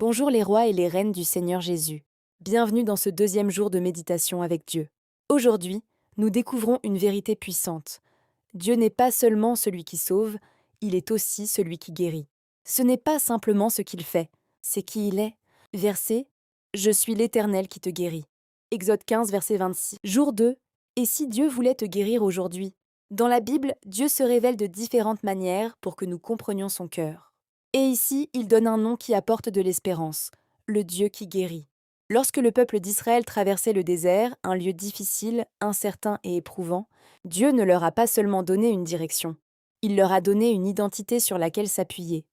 Bonjour les rois et les reines du Seigneur Jésus. Bienvenue dans ce deuxième jour de méditation avec Dieu. Aujourd'hui, nous découvrons une vérité puissante. Dieu n'est pas seulement celui qui sauve, il est aussi celui qui guérit. Ce n'est pas simplement ce qu'il fait, c'est qui il est. Verset Je suis l'Éternel qui te guérit. Exode 15, verset 26. Jour 2. Et si Dieu voulait te guérir aujourd'hui? Dans la Bible, Dieu se révèle de différentes manières pour que nous comprenions son cœur. Et ici, il donne un nom qui apporte de l'espérance, le Dieu qui guérit. Lorsque le peuple d'Israël traversait le désert, un lieu difficile, incertain et éprouvant, Dieu ne leur a pas seulement donné une direction, il leur a donné une identité sur laquelle s'appuyer.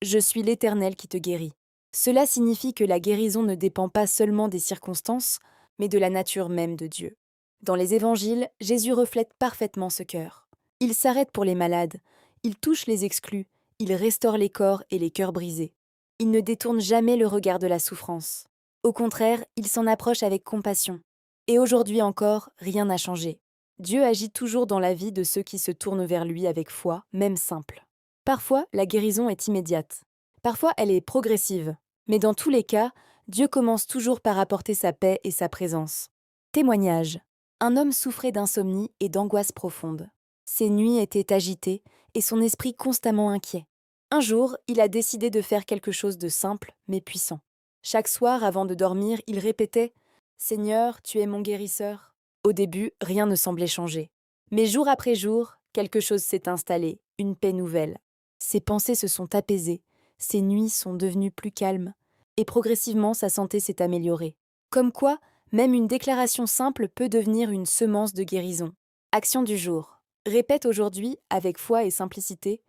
Je suis l'Éternel qui te guérit. Cela signifie que la guérison ne dépend pas seulement des circonstances, mais de la nature même de Dieu. Dans les évangiles, Jésus reflète parfaitement ce cœur. Il s'arrête pour les malades, il touche les exclus, il restaure les corps et les cœurs brisés. Il ne détourne jamais le regard de la souffrance. Au contraire, il s'en approche avec compassion. Et aujourd'hui encore, rien n'a changé. Dieu agit toujours dans la vie de ceux qui se tournent vers lui avec foi, même simple. Parfois, la guérison est immédiate. Parfois, elle est progressive. Mais dans tous les cas, Dieu commence toujours par apporter sa paix et sa présence. Témoignage. Un homme souffrait d'insomnie et d'angoisse profonde. Ses nuits étaient agitées et son esprit constamment inquiet. Un jour, il a décidé de faire quelque chose de simple mais puissant. Chaque soir, avant de dormir, il répétait « Seigneur, tu es mon guérisseur ». Au début, rien ne semblait changer. Mais jour après jour, quelque chose s'est installé, une paix nouvelle. Ses pensées se sont apaisées, ses nuits sont devenues plus calmes, et progressivement sa santé s'est améliorée. Comme quoi, même une déclaration simple peut devenir une semence de guérison. Action du jour. Répète aujourd'hui, avec foi et simplicité,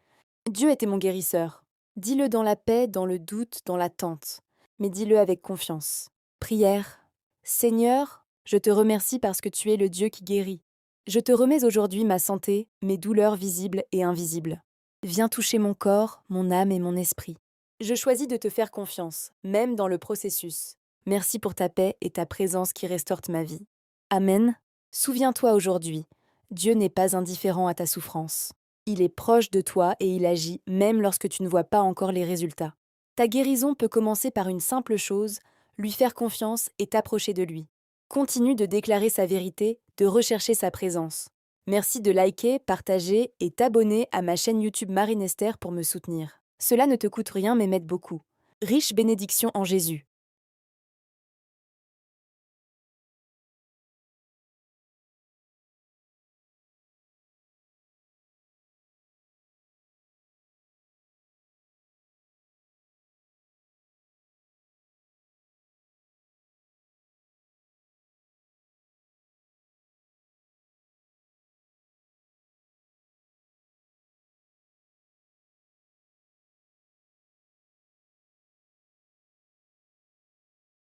« Dieu était mon guérisseur ». Dis-le dans la paix, dans le doute, dans l'attente, mais dis-le avec confiance. Prière. Seigneur, je te remercie parce que tu es le Dieu qui guérit. Je te remets aujourd'hui ma santé, mes douleurs visibles et invisibles. Viens toucher mon corps, mon âme et mon esprit. Je choisis de te faire confiance, même dans le processus. Merci pour ta paix et ta présence qui restaurent ma vie. Amen. Souviens-toi aujourd'hui, Dieu n'est pas indifférent à ta souffrance. Il est proche de toi et il agit même lorsque tu ne vois pas encore les résultats. Ta guérison peut commencer par une simple chose, lui faire confiance et t'approcher de lui. Continue de déclarer sa vérité, de rechercher sa présence. Merci de liker, partager et t'abonner à ma chaîne YouTube Marine Esther pour me soutenir. Cela ne te coûte rien mais m'aide beaucoup. Riche bénédiction en Jésus.